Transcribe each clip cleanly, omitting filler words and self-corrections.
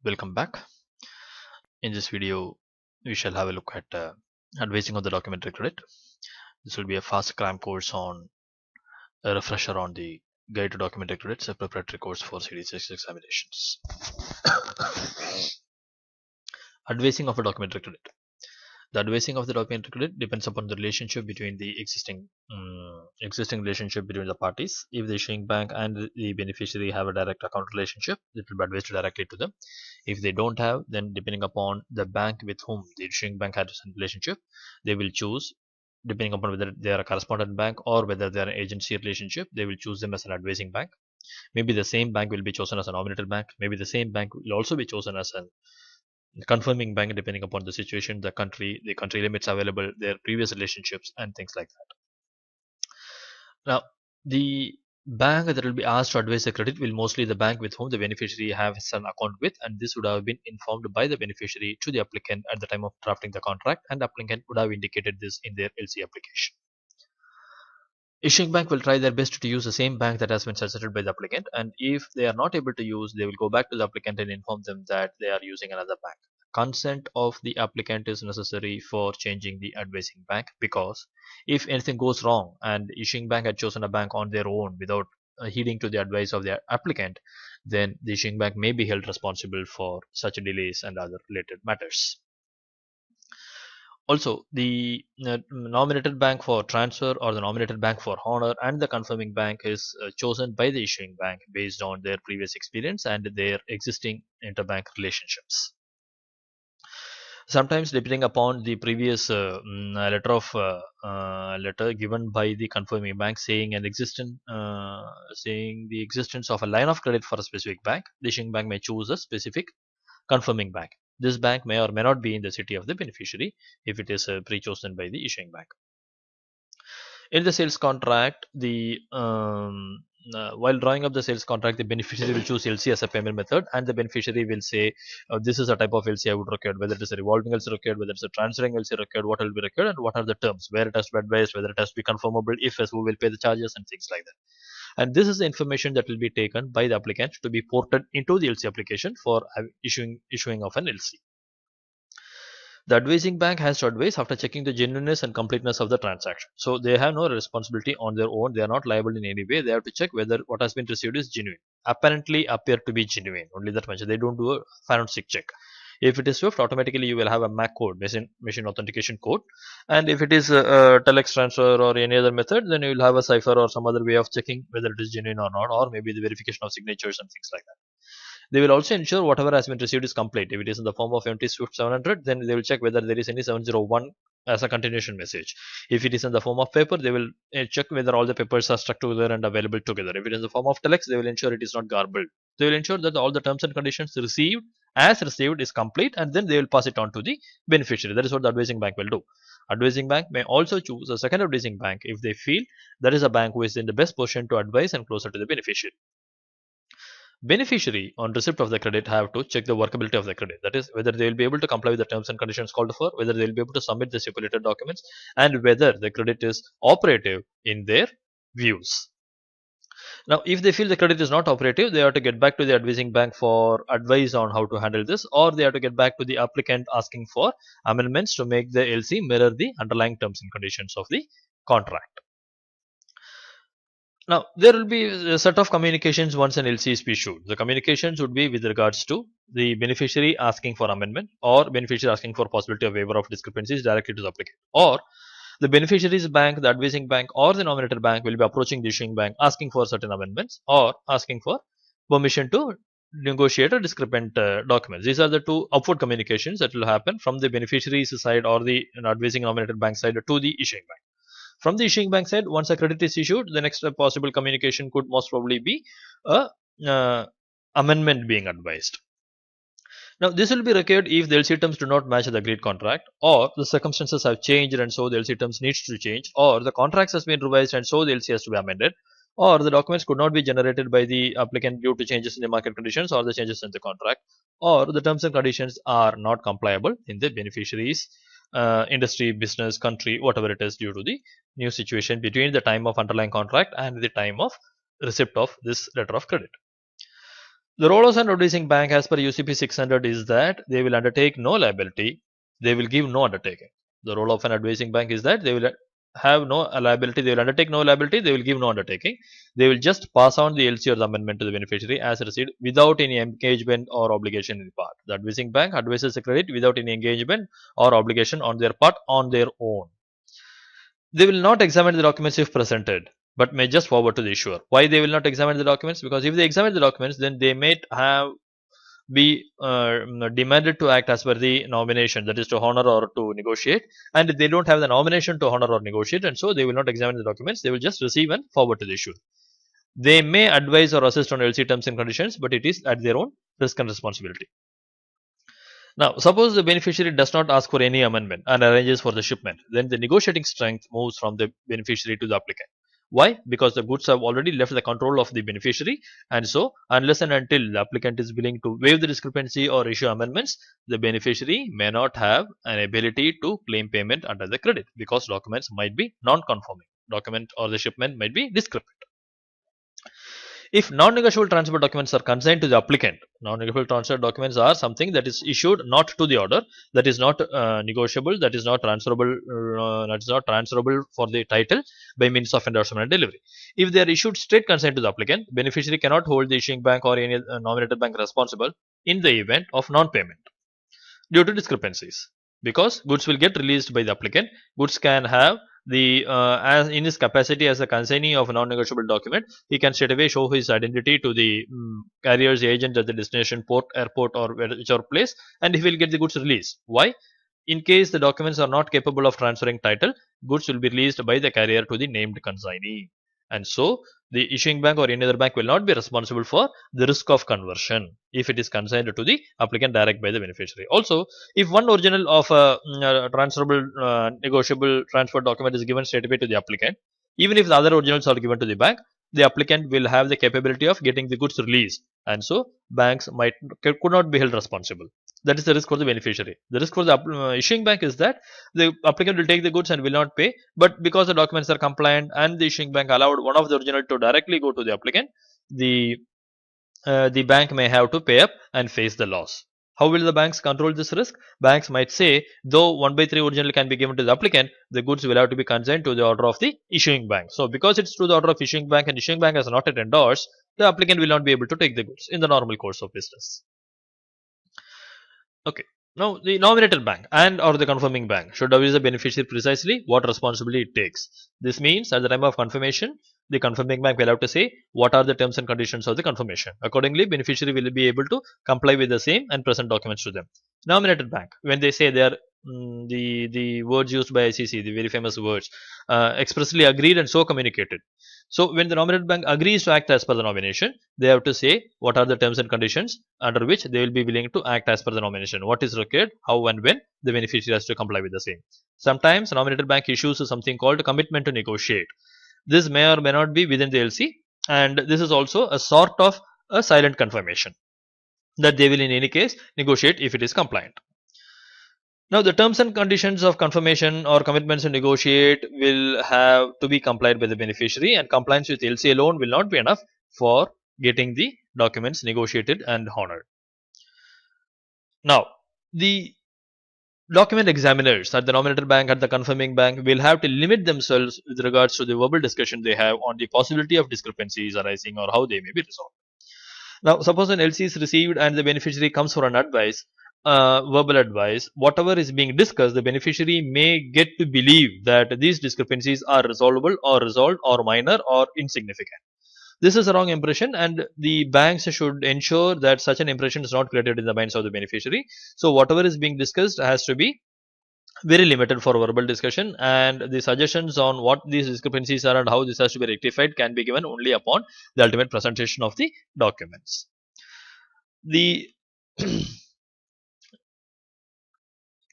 Welcome back. In this video, we shall have a look at advising on the documentary credit. This will be a fast cram course on a refresher on the guide to documentary credits, a preparatory course for CD6 examinations. Advising of a documentary credit. The advising of the documentary credit depends upon the relationship between the existing relationship between the parties. If the issuing bank and the beneficiary have a direct account relationship, it will be advised directly to them. If they don't have, then depending upon the bank with whom the issuing bank has a relationship, they will choose, depending upon whether they are a correspondent bank or whether they are an agency relationship, they will choose them as an advising bank. Maybe the same bank will be chosen as a nominated bank. Maybe the same bank will also be chosen as an confirming bank, depending upon the situation, the country limits available, their previous relationships, and things like that. Now, the bank that will be asked to advise the credit will mostly the bank with whom the beneficiary has an account with, and this would have been informed by the beneficiary to the applicant at the time of drafting the contract, and the applicant would have indicated this in their LC application. Issuing bank will try their best to use the same bank that has been suggested by the applicant, and if they are not able to use, they will go back to the applicant and inform them that they are using another bank. Consent of the applicant is necessary for changing the advising bank, because if anything goes wrong and the issuing bank had chosen a bank on their own without heeding to the advice of the applicant, then the issuing bank may be held responsible for such delays and other related matters. Also, the nominated bank for transfer or the nominated bank for honor and the confirming bank is chosen by the issuing bank based on their previous experience and their existing interbank relationships. Sometimes, depending upon the previous letter given by the confirming bank saying saying the existence of a line of credit for a specific bank, the issuing bank may choose a specific confirming bank. This bank may or may not be in the city of the beneficiary if it is pre-chosen by the issuing bank. In the sales contract, the while drawing up the sales contract, the beneficiary will choose LC as a payment method, and the beneficiary will say, "This is a type of LC I would require. Whether it is a revolving LC required, whether it's a transferring LC required, what will be required, and what are the terms, where it has to be advised, whether it has to be conformable, if yes, who will pay the charges, and things like that." And this is the information that will be taken by the applicant to be ported into the LC application for issuing of an LC. The advising bank has to advise after checking the genuineness and completeness of the transaction. So they have no responsibility on their own. They are not liable in any way. They have to check whether what has been received is genuine. Apparently appear to be genuine. Only that much. They don't do a forensic check. If it is Swift, automatically you will have a MAC code, machine authentication code. And if it is a telex transfer or any other method, then you will have a cipher or some other way of checking whether it is genuine or not, or maybe the verification of signatures and things like that. They will also ensure whatever has been received is complete. If it is in the form of empty Swift 700, then they will check whether there is any 701 as a continuation message. If it is in the form of paper, they will check whether all the papers are stuck together and available together. If it is in the form of telex, they will ensure it is not garbled. They will ensure that all the terms and conditions received is complete, and then they will pass it on to the beneficiary. That is what the advising bank will do. Advising bank may also choose a second advising bank if they feel that is a bank who is in the best position to advise and closer to the beneficiary. Beneficiary, on receipt of the credit, have to check the workability of the credit. That is, whether they will be able to comply with the terms and conditions called for, whether they will be able to submit the stipulated documents, and whether the credit is operative in their views. Now, if they feel the credit is not operative, they have to get back to the advising bank for advice on how to handle this, or they have to get back to the applicant asking for amendments to make the LC mirror the underlying terms and conditions of the contract. Now, there will be a set of communications once an LC is issued. The communications would be with regards to the beneficiary asking for amendment, or beneficiary asking for possibility of waiver of discrepancies directly to the applicant, or the beneficiary's bank, the advising bank, or the nominated bank will be approaching the issuing bank asking for certain amendments or asking for permission to negotiate a discrepant documents. These are the two upward communications that will happen from the beneficiary's side or the advising nominated bank side to the issuing bank. From the issuing bank side, once a credit is issued, the next possible communication could most probably be a amendment being advised. Now, this will be required if the LC terms do not match the agreed contract, or the circumstances have changed and so the LC terms needs to change, or the contracts has been revised and so the LC has to be amended, or the documents could not be generated by the applicant due to changes in the market conditions or the changes in the contract, or the terms and conditions are not compliable in the beneficiaries industry, business, country, whatever it is, due to the new situation between the time of underlying contract and the time of receipt of this letter of credit. The role of an advising bank as per UCP 600 is that they will undertake no liability, they will give no undertaking. The role of an advising bank is that they will have no liability, they will undertake no liability, they will give no undertaking. They will just pass on the LC or the amendment to the beneficiary as received without any engagement or obligation in the part. The advising bank advises the credit without any engagement or obligation on their part on their own. They will not examine the documents if presented, but may just forward to the issuer. Why they will not examine the documents? Because if they examine the documents, then they may have be demanded to act as per the nomination, that is to honor or to negotiate, and they don't have the nomination to honor or negotiate, and so they will not examine the documents, they will just receive and forward to the issuer. They may advise or assist on LC terms and conditions, but it is at their own risk and responsibility. Now, suppose the beneficiary does not ask for any amendment and arranges for the shipment, then the negotiating strength moves from the beneficiary to the applicant. Why? Because the goods have already left the control of the beneficiary, and so, unless and until the applicant is willing to waive the discrepancy or issue amendments, the beneficiary may not have an ability to claim payment under the credit because documents might be non conforming. Document or the shipment might be discrepant. If non-negotiable transfer documents are consigned to the applicant, non-negotiable transfer documents are something that is issued not to the order, that is not negotiable, that is not transferable for the title by means of endorsement and delivery. If they are issued straight consigned to the applicant, beneficiary cannot hold the issuing bank or any nominated bank responsible in the event of non-payment due to discrepancies, because goods will get released by the applicant. Goods can have the as in his capacity as a consignee of a non-negotiable document, he can straight away show his identity to the carrier's agent at the destination port, airport, or whichever place, and he will get the goods released. Why? In case the documents are not capable of transferring title, goods will be released by the carrier to the named consignee, and so the issuing bank or any other bank will not be responsible for the risk of conversion if it is consigned to the applicant direct by the beneficiary. Also, if one original of a transferable negotiable transfer document is given straight away to the applicant, even if the other originals are given to the bank, the applicant will have the capability of getting the goods released, and so banks could not be held responsible. That is the risk for the beneficiary. The risk for the issuing bank is that the applicant will take the goods and will not pay, but because the documents are compliant and the issuing bank allowed one of the original to directly go to the applicant, the bank may have to pay up and face the loss. How will the banks control this risk? Banks might say, though 1/3 original can be given to the applicant, the goods will have to be consigned to the order of the issuing bank. So, because it's to the order of issuing bank and issuing bank has not yet endorsed, the applicant will not be able to take the goods in the normal course of business. Okay. Now, the nominated bank and or the confirming bank should advise the beneficiary precisely what responsibility it takes. This means at the time of confirmation, the confirming bank will have to say what are the terms and conditions of the confirmation. Accordingly, beneficiary will be able to comply with the same and present documents to them. Nominated bank, when they say they are the words used by ICC, the very famous words, expressly agreed and so communicated. So, when the nominated bank agrees to act as per the nomination, they have to say what are the terms and conditions under which they will be willing to act as per the nomination. What is required, how and when the beneficiary has to comply with the same. Sometimes nominated bank issues something called commitment to negotiate. This may or may not be within the LC, and this is also a sort of a silent confirmation that they will in any case negotiate if it is compliant. Now, the terms and conditions of confirmation or commitments to negotiate will have to be complied by the beneficiary, and compliance with LC alone will not be enough for getting the documents negotiated and honored. Now, the document examiners at the nominated bank, at the confirming bank, will have to limit themselves with regards to the verbal discussion they have on the possibility of discrepancies arising or how they may be resolved. Now, suppose an LC is received and the beneficiary comes for an advice, verbal advice, whatever is being discussed, the beneficiary may get to believe that these discrepancies are resolvable or resolved or minor or insignificant. This is a wrong impression, and the banks should ensure that such an impression is not created in the minds of the beneficiary. So, whatever is being discussed has to be very limited for verbal discussion, and the suggestions on what these discrepancies are and how this has to be rectified can be given only upon the ultimate presentation of the documents. The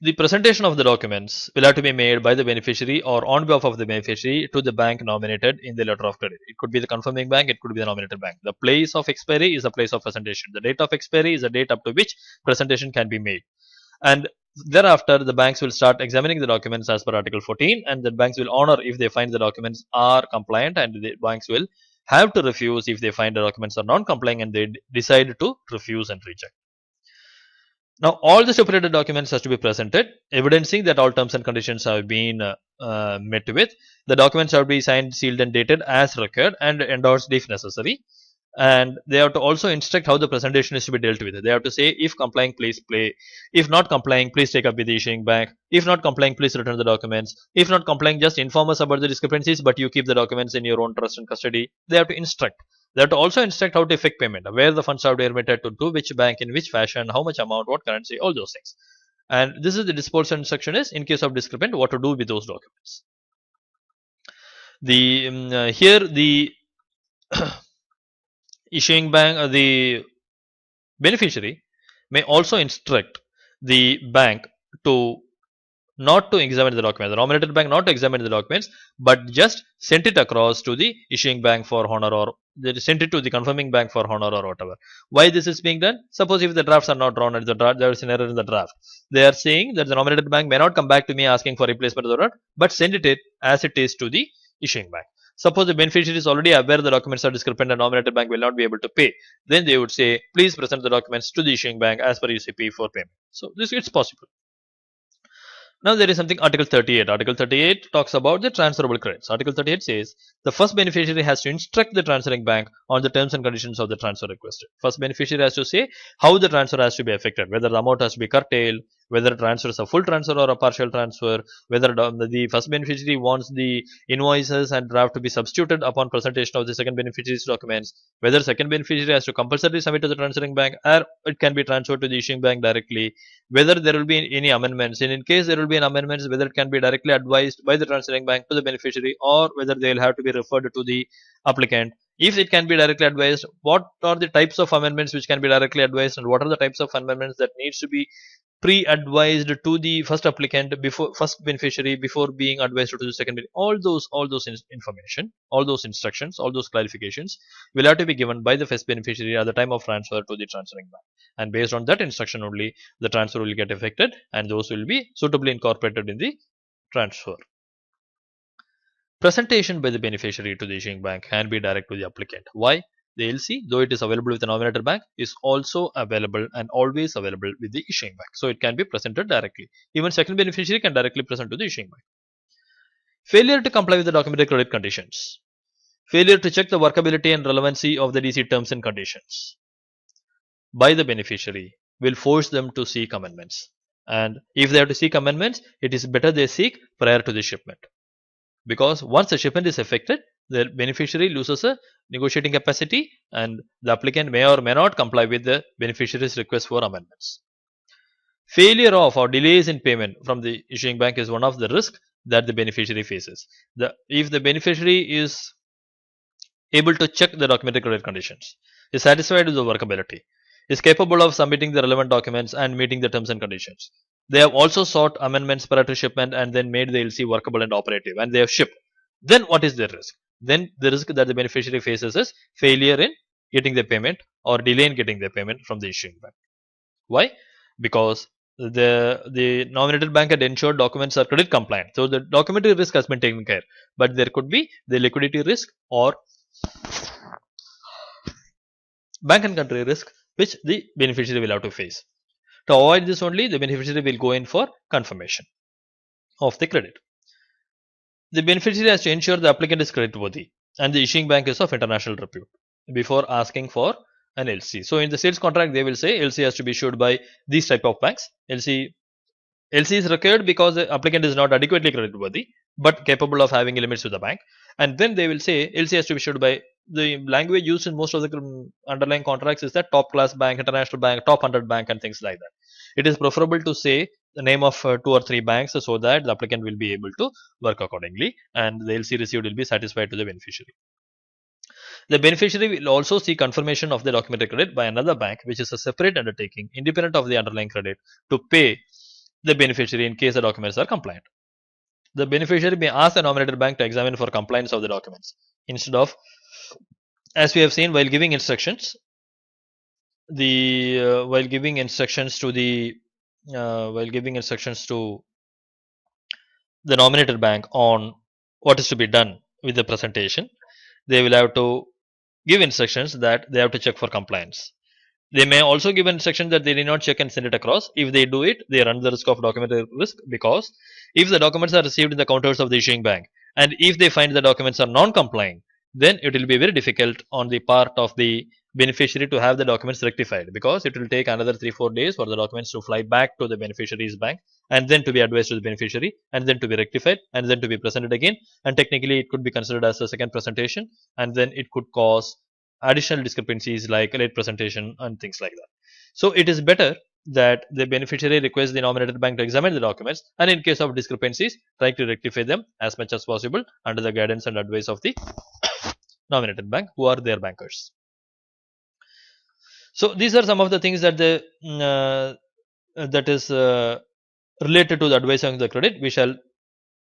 the presentation of the documents will have to be made by the beneficiary or on behalf of the beneficiary to the bank nominated in the letter of credit. It could be the confirming bank, it could be the nominated bank. The place of expiry is the place of presentation. The date of expiry is the date up to which presentation can be made. And thereafter, the banks will start examining the documents as per Article 14, and the banks will honor if they find the documents are compliant, and the banks will have to refuse if they find the documents are non-compliant and they decide to refuse and reject. Now, all the stipulated documents has to be presented, evidencing that all terms and conditions have been met with. The documents have to be signed, sealed, and dated as required, and endorsed if necessary. And they have to also instruct how the presentation is to be dealt with. They have to say, if complying, please play. If not complying, please take up with the issuing bank. If not complying, please return the documents. If not complying, just inform us about the discrepancies, but you keep the documents in your own trust and custody. They have to instruct. They have to also instruct how to effect payment, where the funds are to be remitted to which bank, in which fashion, how much amount, what currency, all those things. And this is the disposal instruction is in case of discrepant, what to do with those documents. The here the issuing bank, the beneficiary may also instruct the bank to not to examine the documents, the nominated bank not to examine the documents, but just send it across to the issuing bank for honor, or they send it to the confirming bank for honor or whatever. Why this is being done? Suppose if the drafts are not drawn and there is an error in the draft, they are saying that the nominated bank may not come back to me asking for replacement of the draft, but send it as it is to the issuing bank. Suppose the beneficiary is already aware the documents are discrepant and nominated bank will not be able to pay, then they would say, please present the documents to the issuing bank as per UCP for payment. So this it's possible. Now there is something Article 38. Article 38 talks about the transferable credits. Article 38 says the first beneficiary has to instruct the transferring bank on the terms and conditions of the transfer requested. First beneficiary has to say how the transfer has to be effected, whether the amount has to be curtailed, whether the transfer is a full transfer or a partial transfer, whether the first beneficiary wants the invoices and draft to be substituted upon presentation of the second beneficiary's documents, whether second beneficiary has to compulsorily submit to the transferring bank or it can be transferred to the issuing bank directly, whether there will be any amendments, and in case there will be an amendments, whether it can be directly advised by the transferring bank to the beneficiary or whether they will have to be referred to the applicant. If it can be directly advised, what are the types of amendments which can be directly advised and what are the types of amendments that needs to be pre-advised to the first applicant before first beneficiary before being advised to the second. All those information, all those instructions, all those clarifications will have to be given by the first beneficiary at the time of transfer to the transferring bank, and based on that instruction only the transfer will get effected and those will be suitably incorporated in the transfer. Presentation by the beneficiary to the issuing bank can be direct to the applicant. Why? The LC, though it is available with the nominated bank, is also available and always available with the issuing bank. So it can be presented directly. Even second beneficiary can directly present to the issuing bank. Failure to comply with the documented credit conditions. Failure to check the workability and relevancy of the DC terms and conditions by the beneficiary will force them to seek amendments. And if they have to seek amendments, it is better they seek prior to the shipment. Because once the shipment is effected, the beneficiary loses a negotiating capacity and the applicant may or may not comply with the beneficiary's request for amendments. Failure of or delays in payment from the issuing bank is one of the risks that the beneficiary faces. If the beneficiary is able to check the documented credit conditions, is satisfied with the workability, is capable of submitting the relevant documents and meeting the terms and conditions. They have also sought amendments prior to shipment and then made the LC workable and operative and they have shipped. Then what is their risk? Then the risk that the beneficiary faces is failure in getting the payment or delay in getting the payment from the issuing bank. Why? Because the nominated bank had ensured documents are credit compliant. So the documentary risk has been taken care. But there could be the liquidity risk or bank and country risk which the beneficiary will have to face. To avoid this only, the beneficiary will go in for confirmation of the credit. The beneficiary has to ensure the applicant is creditworthy and the issuing bank is of international repute before asking for an LC. So in the sales contract, they will say LC has to be issued by these type of banks. LC is required because the applicant is not adequately creditworthy but capable of having limits with the bank. And then they will say LC has to be issued by the language used in most of the underlying contracts is that top class bank, international bank, top 100 bank and things like that. It is preferable to say the name of 2 or 3 banks so that the applicant will be able to work accordingly and the LC received will be satisfied to the beneficiary. The beneficiary will also seek confirmation of the documented credit by another bank which is a separate undertaking independent of the underlying credit to pay the beneficiary in case the documents are compliant. The beneficiary may ask the nominated bank to examine for compliance of the documents instead of, as we have seen while giving instructions, while giving instructions to the nominated bank on what is to be done with the presentation, they will have to give instructions that they have to check for compliance. They may also give instruction that they need not check and send it across. If they do it, they run the risk of document risk, because if the documents are received in the counters of the issuing bank and if they find the documents are non-compliant, then it will be very difficult on the part of the beneficiary to have the documents rectified, because it will take another 3-4 days for the documents to fly back to the beneficiary's bank and then to be advised to the beneficiary and then to be rectified and then to be presented again, and technically it could be considered as a second presentation, and then it could cause additional discrepancies like late presentation and things like that. So it is better that the beneficiary requests the nominated bank to examine the documents, and in case of discrepancies try to rectify them as much as possible under the guidance and advice of the nominated bank who are their bankers. So these are some of the things that the that is related to the advising on the credit. We shall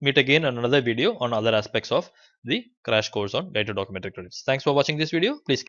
meet again on another video on other aspects of the crash course on guide to documentary credits. Thanks for watching this video. Please